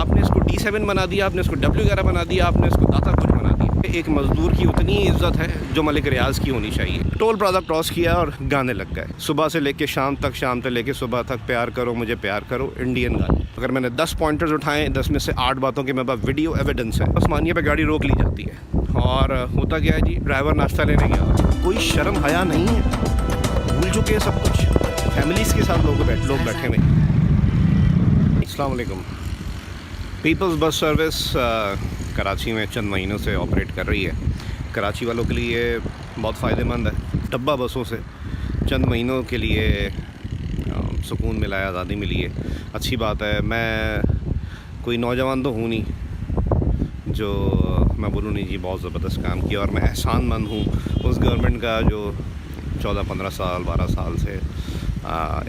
आपने इसको D7 बना दिया, आपने इसको W11 बना दिया, आपने इसको दाता कुछ बना दिया। एक मज़दूर की उतनी इज्जत है जो मलिक रियाज की होनी चाहिए। टोल प्लाजा क्रॉस किया और गाने लग गए, सुबह से लेके शाम तक, शाम से लेके सुबह तक, प्यार करो मुझे प्यार करो, इंडियन गाने। अगर मैंने 10 पॉइंटर्स उठाए, 10 में से 8 बातों के मेरे पास वीडियो एविडेंस है। आसमानिए पे गाड़ी रोक ली जाती है और होता क्या है जी, ड्राइवर नाश्ता लेने गया, कोई शर्म हया नहीं है, भूल चुके हैं सब कुछ। फैमिलीज़ के साथ लोग बैठे हुए। अस्सलाम वालेकुम। पीपल्स बस सर्विस कराची में चंद महीनों से ऑपरेट कर रही है। कराची वालों के लिए बहुत फ़ायदेमंद है। डब्बा बसों से चंद महीनों के लिए सुकून मिला है, आज़ादी मिली है, अच्छी बात है। मैं कोई नौजवान तो हूँ नहीं जो मैं बोलूँ नहीं जी बहुत ज़बरदस्त काम किया, और मैं एहसानमंद हूँ उस गवर्नमेंट का जो 14-15 साल 12 साल से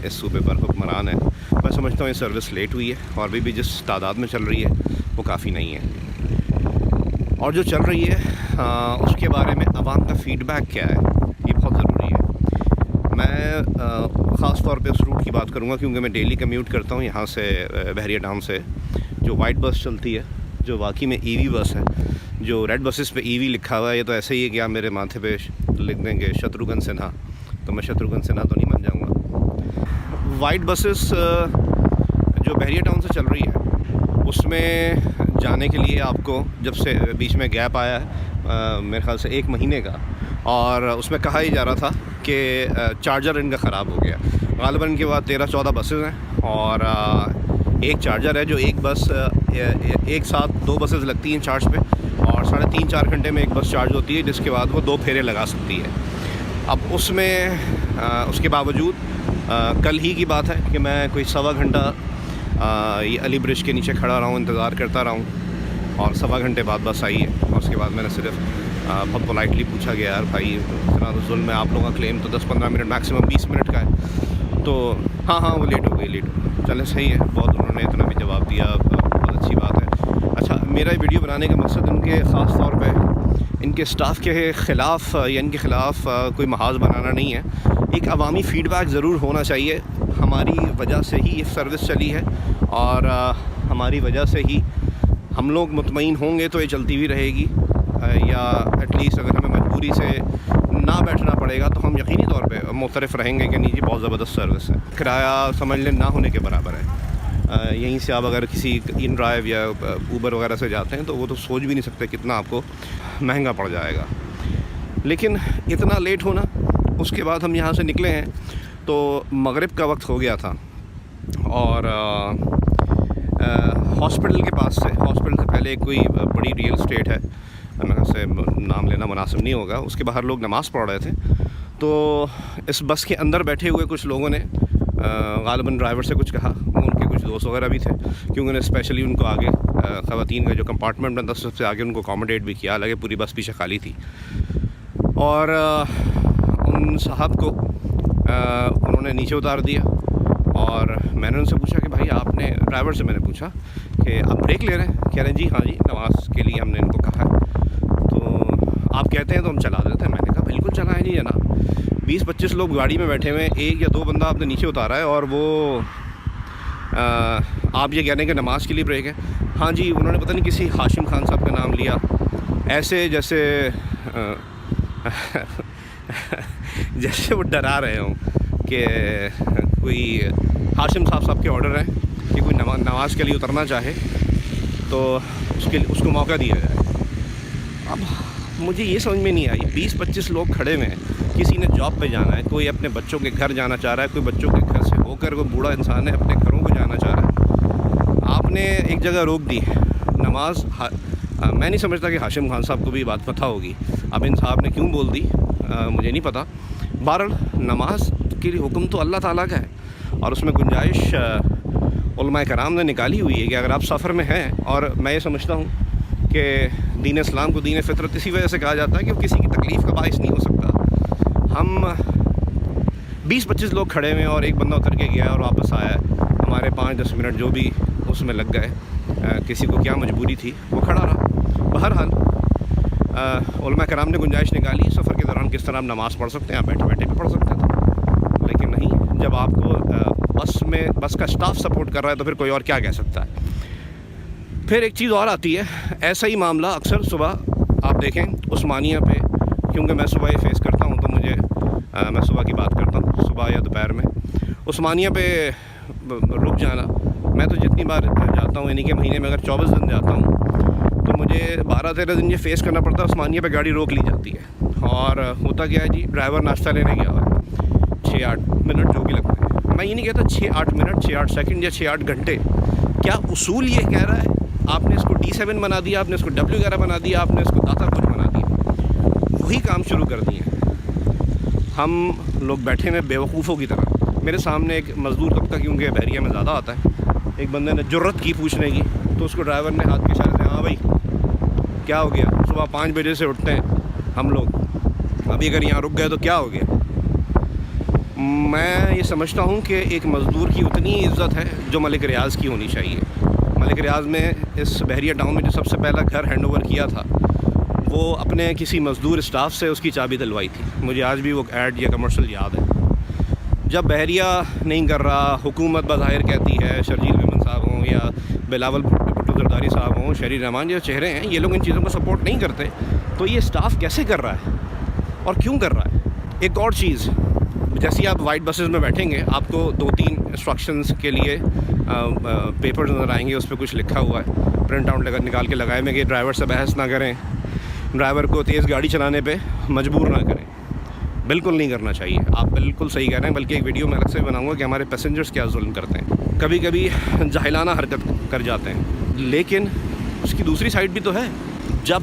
इस सूबे पर हुक्मरान है। मैं समझता हूँ ये सर्विस लेट हुई है और अभी भी जिस तादाद में चल रही है वो काफ़ी नहीं है, और जो चल रही है उसके बारे में आवाम का फ़ीडबैक क्या है ये बहुत ज़रूरी है। मैं ख़ास तौर पे उस रूट की बात करूँगा क्योंकि मैं डेली कम्यूट करता हूँ यहाँ से बहरिया टाउन से। जो वाइट बस चलती है, जो वाकई में ईवी बस है, जो रेड बसेस पे ईवी लिखा हुआ है, ये तो ऐसे ही है कि आप मेरे माथे पे लिख देंगे शत्रुघ्न सिन्हा, तो मैं शत्रुघ्न सिन्हा तो नहीं बन जाऊँगा। वाइट बसेस जो बहरिया टाउन से चल रही है उसमें जाने के लिए आपको, जब से बीच में गैप आया है मेरे ख़्याल से 1 महीने का, और उसमें कहा ही जा रहा था कि चार्जर इनका ख़राब हो गया। ग़ालिबन इनके बाद 13-14 बसेस हैं और एक चार्जर है जो एक बस एक साथ 2 बसेस लगती हैं चार्ज पे, और 3.5-4 घंटे में एक बस चार्ज होती है, जिसके बाद वो 2 फेरे लगा सकती है। अब उसमें उसके बावजूद कल ही की बात है कि मैं कोई 1.25 घंटा ये अली ब्रिज के नीचे खड़ा रहा हूँ, इंतज़ार करता रहा हूँ, और 1.25 घंटे बाद बस आई है। और उसके बाद मैंने सिर्फ बहुत पोलाइटली पूछा गया, यार भाई इतना तो जुल्म है, आप लोगों का क्लेम तो 10-15 मिनट मैक्सिमम 20 मिनट का है, तो हाँ वो लेट हो गई, चले सही है, बहुत उन्होंने इतना भी जवाब दिया, बहुत अच्छी बात है। अच्छा, मेरा वीडियो बनाने का मकसद इनके ख़ास तौर पर इनके स्टाफ के ख़िलाफ़ या इनके ख़िलाफ़ कोई महाज बनाना नहीं है। एक अवामी फ़ीडबैक ज़रूर होना चाहिए। हमारी वजह से ही ये सर्विस चली है और हमारी वजह से ही हम लोग मुतमईन होंगे तो ये चलती भी रहेगी, या एटलीस्ट अगर हमें मजबूरी से ना बैठना पड़ेगा तो हम यकीनी तौर पे मुतरफ़ रहेंगे कि नहीं जी बहुत ज़बरदस्त सर्विस है। किराया समझ लें ना होने के बराबर है। यहीं से आप अगर किसी इन ड्राइव या ऊबर वगैरह से जाते हैं तो वो तो सोच भी नहीं सकते कितना आपको महंगा पड़ जाएगा। लेकिन इतना लेट होना, उसके बाद हम यहाँ से निकले हैं तो मगरिब का वक्त हो गया था, और हॉस्पिटल के पास से, हॉस्पिटल से पहले कोई बड़ी रियल स्टेट है, मैं से नाम लेना मुनासिब नहीं होगा, उसके बाहर लोग नमाज़ पढ़ रहे थे। तो इस बस के अंदर बैठे हुए कुछ लोगों ने ग़ालिबन ड्राइवर से कुछ कहा, उनके कुछ दोस्त वगैरह भी थे, क्योंकि उन्होंने स्पेशली उनको आगे ख़वातीन का जो कंपार्टमेंट था सबसे आगे उनको अकोमोडेट भी किया, हालांकि पूरी बस पीछे खाली थी। और उन साहब को उन्होंने नीचे उतार दिया, और मैंने उनसे पूछा कि भाई आपने, ड्राइवर से मैंने पूछा कि आप ब्रेक ले रहे हैं? कह रहे हैं जी हाँ जी, नमाज के लिए हमने इनको कहा है, तो आप कहते हैं तो हम चला देते हैं। मैंने कहा बिल्कुल चलाएं जी जनाब, 20-25 लोग गाड़ी में बैठे हुए हैं, 1 या 2 बंदा आपने नीचे उतारा है और वो आप ये कह रहे हैं कि नमाज के लिए ब्रेक है। हाँ जी, उन्होंने पता नहीं किसी हाशिम खान साहब का नाम लिया, ऐसे जैसे जैसे वो डरा रहे हों कि कोई हाशिम साहब के ऑर्डर हैं कि कोई नमाज के लिए उतरना चाहे तो उसको मौका दिया जाए। अब मुझे ये समझ में नहीं आई, 20-25 लोग खड़े हुए हैं, किसी ने जॉब पे जाना है, कोई अपने बच्चों के घर जाना चाह रहा है, कोई बच्चों के घर से होकर, कोई बूढ़ा इंसान है अपने घरों को जाना चाह रहा है। आपने एक जगह रोक दी नमाज। मैं नहीं समझता कि हाशिम खान साहब को भी बात पता होगी, अब इन साहब ने क्यों बोल दी मुझे नहीं पता। बहरहाल नमाज के लिए हुक्म तो अल्लाह ताला का है, और उसमें गुंजाइश उलमाए कराम ने निकाली हुई है कि अगर आप सफ़र में हैं, और मैं ये समझता हूँ कि दीन इस्लाम को दीन फितरत इसी वजह से कहा जाता है कि वो किसी की तकलीफ़ का बाइस नहीं हो सकता। हम 20-25 लोग खड़े हुए हैं और एक बंदा उतर के गया और वापस आया है, हमारे 5-10 मिनट जो भी उसमें लग गए, किसी को क्या मजबूरी थी वो खड़ा रहा। बहरहाल उलमा कराम ने गुंजाइश निकाली सफ़र के दौरान किस तरह आप नमाज़ पढ़ सकते हैं, आप बैठे बैठे भी पढ़ सकते थे, लेकिन नहीं, जब आपको बस का स्टाफ सपोर्ट कर रहा है तो फिर कोई और क्या कह सकता है। फिर एक चीज़ और आती है, ऐसा ही मामला अक्सर सुबह आप देखें उस्मानिया पे, क्योंकि मैं सुबह ही फेस करता हूँ तो मुझे मैं सुबह की बात करता हूँ, सुबह या दोपहर में उस्मानिया पे रुक जाना। मैं तो जितनी बार जाता हूँ, यानी कि महीने में अगर 24 दिन जाता हूँ तो मुझे 12-13 दिन ये फ़ेस करना पड़ता है। उस्मानिया पे गाड़ी रोक ली जाती है और होता क्या है जी, ड्राइवर नाश्ता लेने गया हुआ 6-8 मिनट जो भी लगते हैं। मैं ये नहीं कहता 6-8 मिनट, 6-8 सेकंड या 6-8 घंटे। क्या उसूल ये कह रहा है आपने इसको D7 बना दिया, आपने इसको W11 बना दिया, आपने इसको दाता कुछ बना दिया, वही काम शुरू कर दिए हैं। हम लोग बैठे हैं बेवकूफ़ों की तरह। मेरे सामने एक मज़दूर तबका, क्योंकि बहरिया में ज़्यादा आता है, एक बंदे ने जुर्रत की पूछने की, तो उसको ड्राइवर ने हाथ के इशारे से, हाँ भाई क्या हो गया, सुबह 5 बजे से उठते हैं हम लोग, अभी अगर यहाँ रुक गए तो क्या हो गया। मैं ये समझता हूँ कि एक मज़दूर की उतनी इज़्ज़त है जो मलिक रियाज़ की होनी चाहिए। मलिक रियाज़ में इस बहरिया टाउन में जो सबसे पहला घर हैंडओवर किया था, वो अपने किसी मज़दूर स्टाफ से उसकी चाबी दिलवाई थी। मुझे आज भी वो ऐड या कमर्शियल याद है। जब बहरिया नहीं कर रहा, हुकूमत बज़ाहिर कहती है, शर्जील मेमन साहब हों या बिलावल भुट्टो ज़रदारी साहब हों, शहरी रहमान जो चेहरे हैं, ये लोग इन चीज़ों को सपोर्ट नहीं करते, तो ये स्टाफ कैसे कर रहा है और क्यों कर रहा है। एक और चीज़, जैसे ही आप वाइट बसेस में बैठेंगे, आपको 2-3 इंस्ट्रक्शंस के लिए पेपर्स नज़र आएंगे, उस पर कुछ लिखा हुआ है, प्रिंट आउट निकाल के लगाए में कि ड्राइवर से बहस ना करें, ड्राइवर को तेज़ गाड़ी चलाने पे मजबूर ना करें। बिल्कुल नहीं करना चाहिए, आप बिल्कुल सही कह रहे हैं। बल्कि एक वीडियो मैं अलग से बनाऊंगा कि हमारे पैसेंजर्स क्या जुल्म करते हैं, कभी कभी जाहिलाना हरकत कर जाते हैं। लेकिन उसकी दूसरी साइड भी तो है। जब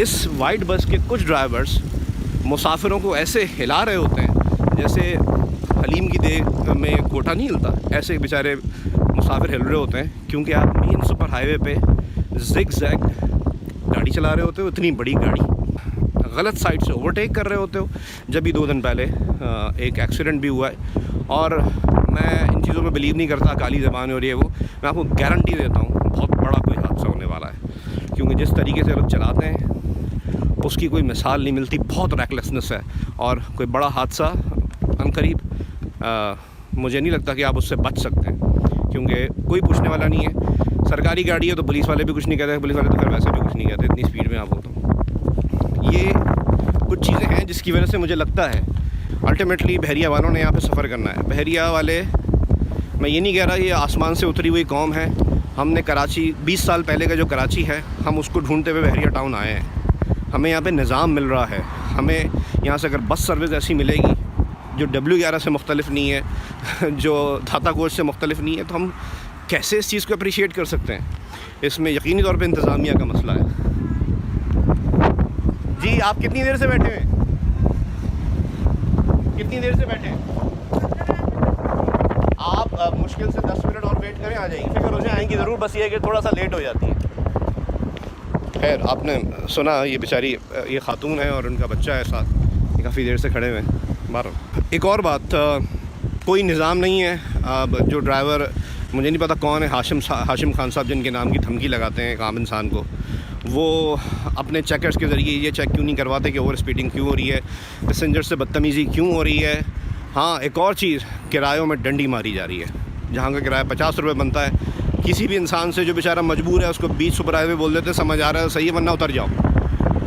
इस वाइट बस के कुछ ड्राइवर्स मुसाफिरों को ऐसे हिला रहे होते हैं जैसे हलीम की देग में कोटा नहीं हिलता, ऐसे बेचारे मुसाफिर हिल रहे होते हैं, क्योंकि आप मेन सुपर हाईवे पे ज़िग ज़ैग गाड़ी चला रहे होते हो, इतनी बड़ी गाड़ी, गलत साइड से ओवरटेक कर रहे होते हो। जब भी 2 दिन पहले एक एक्सीडेंट भी हुआ है, और मैं इन चीज़ों में बिलीव नहीं करता, काली ज़बान हो रही है वो, मैं आपको गारंटी देता हूँ बहुत बड़ा कोई हादसा होने वाला है, क्योंकि जिस तरीके से लोग चलाते हैं उसकी कोई मिसाल नहीं मिलती। बहुत रैकलेसनेस है, और कोई बड़ा हादसा अनकरीब मुझे नहीं लगता कि आप उससे बच सकते हैं, क्योंकि कोई पूछने वाला नहीं है। सरकारी गाड़ी है तो पुलिस वाले भी कुछ नहीं कहते, पुलिस वाले तो फिर वैसे भी कुछ नहीं कहते, इतनी स्पीड में आप हो। तो ये कुछ चीज़ें हैं जिसकी वजह से मुझे लगता है अल्टीमेटली बहरिया वालों ने यहाँ पे सफ़र करना है। बहरिया वाले, मैं ये नहीं कह रहा ये आसमान से उतरी हुई कौम है। हमने कराची 20 साल पहले का जो कराची है, हम उसको ढूंढते हुए बहरिया टाउन आए हैं। हमें यहाँ पे निज़ाम मिल रहा है, हमें यहाँ से अगर बस सर्विस ऐसी मिलेगी जो W11 से मुख्तलिफ नहीं है, जो दाता कोच से मुख्तलिफ नहीं है, तो हम कैसे इस चीज़ को अप्रिशिएट कर सकते हैं। इसमें यकीनी तौर पे इंतज़ामिया का मसला है। जी आप कितनी देर से बैठे हैं, कितनी देर से बैठे हैं आप? मुश्किल से 10 मिनट और वेट करें, आ जाएंगी, फिक्र हो जाए आएंगी ज़रूर, बस ये है कि थोड़ा सा लेट हो जाती है। खैर, आपने सुना ये बेचारी, ये खातून है और उनका बच्चा है साथ, ये काफ़ी देर से खड़े हुए हैं बाहर। एक और बात, कोई निज़ाम नहीं है। अब जो ड्राइवर, मुझे नहीं पता कौन है, हाशिम खान साहब जिनके नाम की धमकी लगाते हैं एक आम इंसान को, वो अपने चेकर्स के ज़रिए ये चेक क्यों नहीं करवाते कि ओवर स्पीडिंग क्यों हो रही है, पैसेंजर से बदतमीज़ी क्यों हो रही है। हाँ, एक और चीज़, किरायों में डंडी मारी जा रही है। जहाँ का किराया 50 रुपये बनता है, किसी भी इंसान से जो बेचारा मजबूर है उसको बीच सुपर हाईवे बोल देते समझ आ रहा है सही है, वरना उतर जाओ।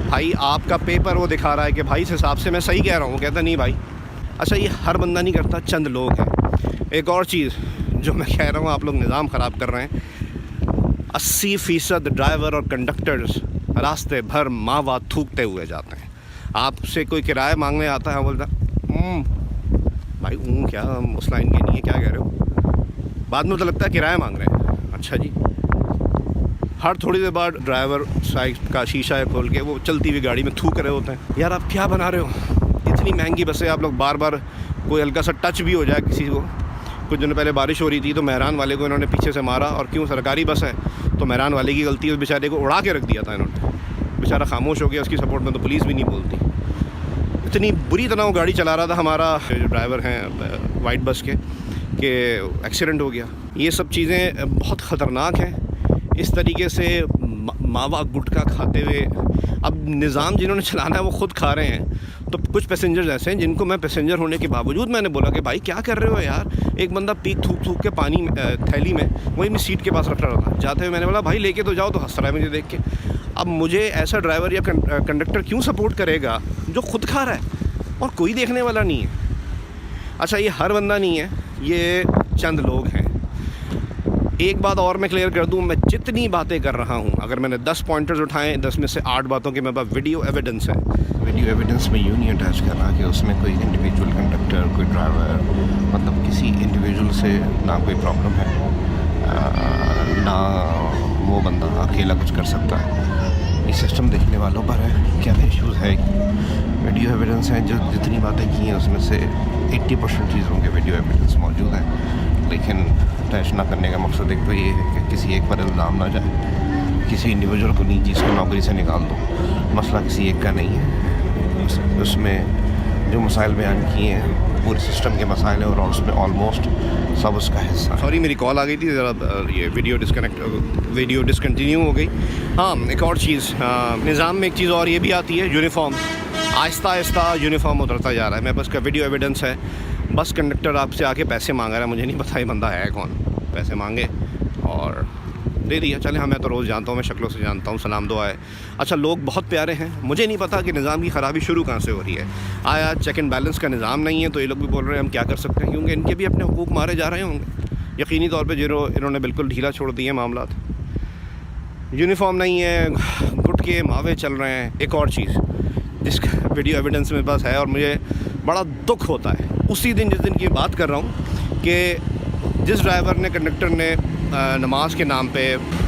भाई आपका पेपर वो दिखा रहा है कि भाई इस हिसाब से मैं सही कह रहा हूँ, वो कहता नहीं भाई। अच्छा, ये हर बंदा नहीं करता, चंद लोग हैं। एक और चीज़ जो मैं कह रहा हूँ, आप लोग निज़ाम ख़राब कर रहे हैं। 80% ड्राइवर और कंडक्टर्स रास्ते भर मावा थूकते हुए जाते हैं। आपसे कोई किराया मांगने आता है, बोलता भाई क्या उस लाइन के नहीं है, क्या कह रहे हो। बाद में तो लगता है किराया मांग रहे हैं। अच्छा जी, हर थोड़ी देर बाद ड्राइवर साइड का शीशा खोल के वो चलती हुई गाड़ी में थूक रहे होते हैं। यार आप क्या बना रहे हो, इतनी महंगी बसें, आप लोग बार बार कोई हल्का सा टच भी हो जाए किसी को। कुछ दिन पहले बारिश हो रही थी तो मेहरान वाले को इन्होंने पीछे से मारा, और क्यों, सरकारी बस है तो मेहरान वाले की गलती है, उस बेचारे को उड़ा के रख दिया था इन्होंने। बेचारा खामोश हो गया, उसकी सपोर्ट में तो पुलिस भी नहीं बोलती। इतनी बुरी तरह वो गाड़ी चला रहा था हमारा जो ड्राइवर हैं वाइट बस के, कि एक्सीडेंट हो गया। ये सब चीज़ें बहुत ख़तरनाक हैं। इस तरीके से मावा गुटखा खाते हुए, अब निज़ाम जिन्होंने चलाना है वो ख़ुद खा रहे हैं, तो कुछ पैसेंजर्स ऐसे हैं जिनको मैं पैसेंजर होने के बावजूद मैंने बोला कि भाई क्या कर रहे हो यार। एक बंदा पीक थूक थूक के पानी थैली में वही मैं सीट के पास रख रहा था। जाते हुए मैंने बोला भाई लेके तो जाओ, तो हंस रहा है मुझे देख के। अब मुझे ऐसा ड्राइवर या कंडक्टर क्यों सपोर्ट करेगा जो खुद खा रहा है और कोई देखने वाला नहीं है। अच्छा, ये हर बंदा नहीं है, ये चंद लोग हैं। एक बात और मैं क्लियर कर दूं, मैं जितनी बातें कर रहा हूं, अगर मैंने 10 पॉइंटर्स उठाए, 10 में से 8 बातों के मेरे पास वीडियो एविडेंस है। वीडियो एविडेंस में यूँ नहीं अटैच करना कि उसमें कोई इंडिविजुअल कंडक्टर, कोई ड्राइवर, मतलब किसी इंडिविजुअल से ना कोई प्रॉब्लम है, ना वो बंदा अकेला कुछ कर सकता है। ये सिस्टम देखने वालों पर है, क्या इश्यूज़ है। वीडियो एविडेंस है, जो जितनी बातें की हैं उसमें से 80% चीज़ों के वीडियो एविडेंस मौजूद हैं। लेकिन अटैच ना करने का मकसद एक तो ये है कि किसी एक पर इल्ज़ाम ना जाए, किसी इंडिविजुअल को निजी इसको नौकरी से निकाल दो। मसला किसी एक का नहीं है, उसमें जो मसाइल बयान किए हैं पूरे सिस्टम के मसाइल हैं और उसमें ऑलमोस्ट सब उसका हिस्सा। सॉरी, मेरी कॉल आ गई थी, ज़रा ये वीडियो डिसकंटिन्यू हो गई। हाँ, एक और चीज़, निज़ाम में एक चीज़ और ये भी आती है, यूनिफॉर्म। आहिस्ता आहिस्ता यूनिफॉर्म उतरता जा रहा है। मेरे पास का वीडियो एविडेंस है। बस कंडक्टर आपसे आके पैसे मांग रहा है, मुझे नहीं पता ये बंदा है कौन। पैसे मांगे और दे दिया। चले, हाँ मैं तो रोज़ जानता हूँ, मैं शक्लों से जानता हूँ, सलाम दुआ है। अच्छा, लोग बहुत प्यारे हैं। मुझे नहीं पता कि निज़ाम की ख़राबी शुरू कहाँ से हो रही है। आया चेक एंड बैलेंस का निज़ाम नहीं है तो ये लोग भी बोल रहे हैं हम क्या कर सकते हैं, क्योंकि इनके भी अपने हुकूक मारे जा रहे होंगे यकीनी तौर पर। इन्होंने बिल्कुल ढीला छोड़ दिए मामला। यूनिफॉर्म नहीं है, गुटके मावे चल रहे हैं। एक और चीज़ जिसका वीडियो एविडेंस मेरे पास है और मुझे बड़ा दुख होता है, उसी दिन जिस दिन की बात कर रहा हूँ कि जिस ड्राइवर ने, कंडक्टर ने नमाज के नाम पे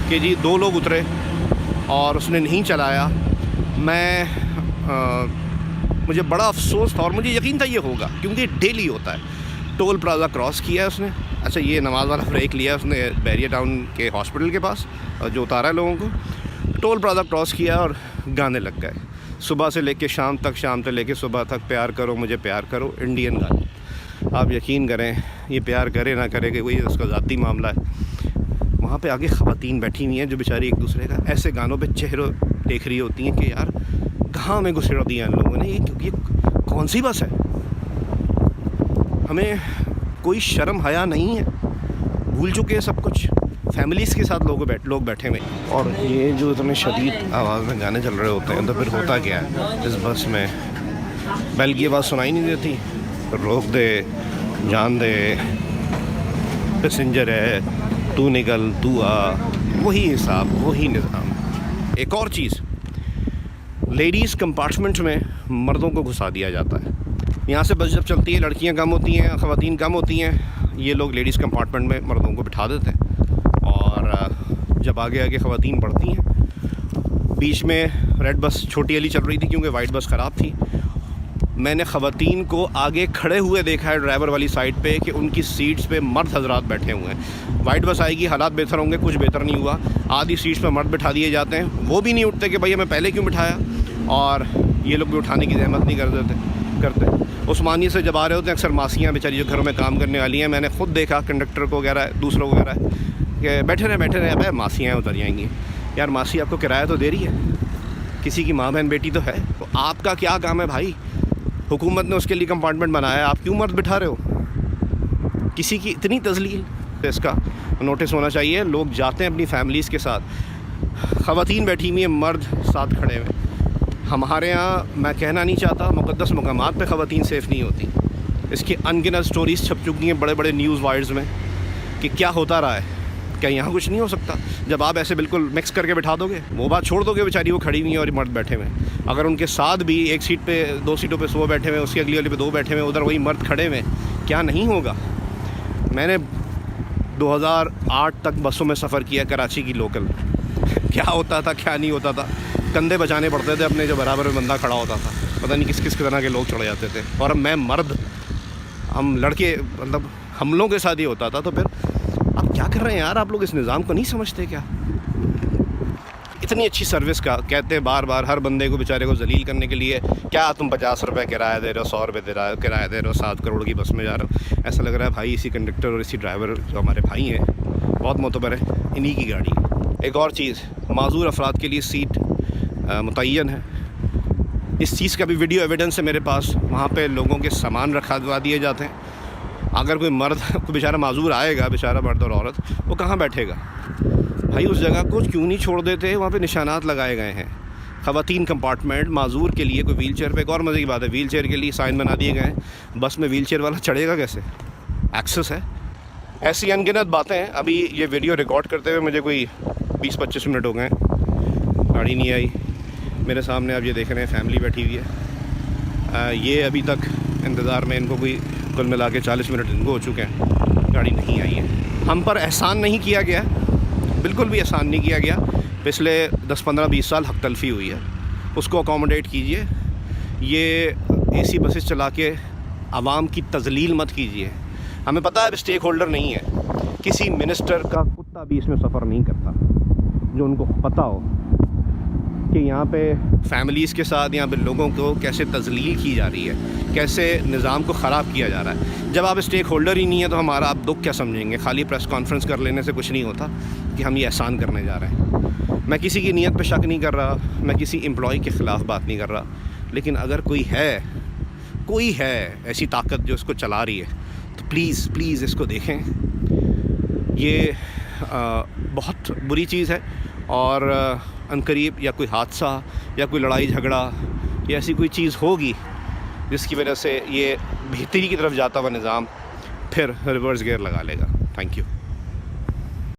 कि जी 2 लोग उतरे और उसने नहीं चलाया, मुझे बड़ा अफसोस था और मुझे यकीन था ये होगा, क्योंकि डेली होता है। टोल प्लाज़ा क्रॉस किया है उसने। अच्छा, ये नमाज वाला ब्रेक लिया उसने बैरिया टाउन के हॉस्पिटल के पास, जो उतारा है लोगों को। टोल प्लाज़ा क्रॉस किया और गाने लग गए, सुबह से लेके शाम तक, शाम से लेके सुबह तक, प्यार करो मुझे प्यार करो, इंडियन गाने। आप यकीन करें, ये प्यार करे ना करे कि वही उसका ज़ाती मामला है। वहाँ पे आगे ख़वातीन बैठी हुई हैं जो बेचारी एक दूसरे का ऐसे गानों पे चेहरे देख रही होती हैं कि यार कहाँ हमें घुसेड़ दिया इन लोगों ने, ये कौन सी बस है। हमें कोई शर्म हया नहीं है, भूल चुके हैं सब कुछ। फैमिलीज़ के साथ लोग बैठे हुए, और ये जो इतने शदीद आवाज़ में गाने चल रहे होते हैं तो फिर होता क्या है इस बस में। बैल की आवाज़ सुनाई नहीं देती, रोक दे, जान दे, पैसेंजर है, तू निकल तू आ, वही हिसाब, वही निज़ाम। एक और चीज़, लेडीज़ कंपार्टमेंट में मर्दों को घुसा दिया जाता है। यहाँ से बस जब चलती है, लड़कियाँ कम होती हैं, ख़वातीन कम होती हैं, ये लोग लेडीज़ कंपार्टमेंट में मर्दों को बिठा देते हैं और जब आगे आगे ख़वातीन बढ़ती हैं। बीच में रेड बस छोटी वाली चल रही थी क्योंकि वाइट बस ख़राब थी। मैंने ख़वातीन को आगे खड़े हुए देखा है ड्राइवर वाली साइड पे कि उनकी सीट्स पे मर्द हजरात बैठे हुए हैं। वाइट बस आएगी, हालात बेहतर होंगे, कुछ बेहतर नहीं हुआ। आधी सीट्स पे मर्द बिठा दिए जाते हैं, वो भी नहीं उठते कि भैया मैं पहले क्यों बिठाया, और ये लोग भी उठाने की जहमत नहीं करते। उस्मानिया से जब आ रहे होते हैं अक्सर मासियाँ बेचारी जो घरों में काम करने वाली हैं, मैंने खुद देखा कंडक्टर को वगैरह, दूसरों वगैरह कि बैठे रहे अब मासियाँ उतर जाएंगी। यार मासी आपको किराया तो दे रही है, किसी की माँ बहन बेटी तो है, तो आपका क्या काम है भाई। हुकूमत ने उसके लिए कंपार्टमेंट बनाया, आप क्यों मर्द बिठा रहे हो। किसी की इतनी तजलील, इसका नोटिस होना चाहिए। लोग जाते हैं अपनी फैमिलीज़ के साथ, ख़वातीन बैठी हुई हैं, मर्द साथ खड़े हुए। हमारे यहाँ, मैं कहना नहीं चाहता, मुक़द्दस मकामात पे ख़वातीन सेफ़ नहीं होती। इसकी अनगिनत स्टोरीज़ छप चुकी हैं बड़े बड़े न्यूज़ वाइड्स में कि क्या होता रहा है। क्या यहाँ कुछ नहीं हो सकता जब आप ऐसे बिल्कुल मिक्स करके बिठा दोगे। वो बात छोड़ दोगे, बेचारी वो खड़ी हुई हैं और मर्द बैठे हुए हैं। अगर उनके साथ भी एक सीट पे, 2 सीटों पे 100 बैठे हुए, उसकी अगली वाली पे 2 बैठे हुए, उधर वही मर्द खड़े हुए, क्या नहीं होगा। मैंने 2008 तक बसों में सफ़र किया, कराची की लोकल। क्या होता था क्या नहीं होता था, कंधे बचाने पड़ते थे अपने, जो बराबर में बंदा खड़ा होता था, पता नहीं किस किस तरह के लोग चढ़ जाते थे। और मैं मर्द, हम लड़के, मतलब हम लोगों के साथ ही होता था। तो फिर आप क्या कर रहे हैं यार, आप लोग इस निज़ाम को नहीं समझते क्या। इतनी अच्छी सर्विस का कहते हैं बार बार, हर बंदे को बेचारे को जलील करने के लिए। क्या तुम 50 रुपये किराया दे रहे हो, 100 रुपये किराया दे रहे हो, 7 करोड़ की बस में जा रहे हो। ऐसा लग रहा है भाई इसी कंडक्टर और इसी ड्राइवर जो हमारे भाई हैं, बहुत मोतबर है, इन्हीं की गाड़ी। एक और चीज़, माजूर अफराद के लिए सीट मुतय्यन है। इस चीज़ का भी वीडियो एविडेंस है मेरे पास। वहाँ पे लोगों के सामान रखा दिए जाते हैं। अगर कोई मर्द, कोई बेचारा माजूर आएगा, बेचारा मर्द और औरत, वो कहाँ बैठेगा भाई? उस जगह को क्यों नहीं छोड़ देते? वहाँ पे निशानात लगाए गए हैं, ख़वातीन कंपार्टमेंट, माजूर के लिए, कोई व्हील चेयर पर। एक और मज़े की बात है, व्हील चेयर के लिए साइन बना दिए गए हैं। बस में व्हील चेयर वाला चढ़ेगा कैसे? एक्सेस है। ऐसी अनगिनत बातें हैं। अभी ये वीडियो रिकॉर्ड करते हुए मुझे कोई 20-25 मिनट हो गए हैं, गाड़ी नहीं आई। मेरे सामने आप ये देख रहे हैं फैमिली बैठी हुई है। ये अभी तक इंतज़ार में, इनको कोई कुल मिला के 40 मिनट इनको हो चुके हैं, गाड़ी नहीं आई है। हम पर एहसान नहीं किया गया, बिल्कुल भी एहसान नहीं किया गया। पिछले 10-15-20 साल हक तलफ़ी हुई है, उसको अकोमोडेट कीजिए। ये AC बसेस चला के आवाम की तज़लील मत कीजिए। हमें पता है स्टेक होल्डर नहीं है, किसी मिनिस्टर का कुत्ता भी इसमें सफ़र नहीं करता जो उनको पता हो कि यहाँ पे फैमिलीज़ के साथ, यहाँ पे लोगों को कैसे तज़लील की जा रही है, कैसे निज़ाम को ख़राब किया जा रहा है। जब आप स्टेक होल्डर ही नहीं है तो हमारा आप दुख क्या समझेंगे? खाली प्रेस कॉन्फ्रेंस कर लेने से कुछ नहीं होता कि हम ये एहसान करने जा रहे हैं। मैं किसी की नीयत पे शक नहीं कर रहा, मैं किसी एम्प्लॉय के ख़िलाफ़ बात नहीं कर रहा, लेकिन अगर कोई है ऐसी ताकत जो इसको चला रही है, तो प्लीज़ इसको देखें। ये बहुत बुरी चीज़ है। और अनकरीब या कोई हादसा या कोई लड़ाई झगड़ा या ऐसी कोई चीज़ होगी जिसकी वजह से ये बेहतरी की तरफ जाता हुआ निज़ाम फिर रिवर्स गियर लगा लेगा। Thank you.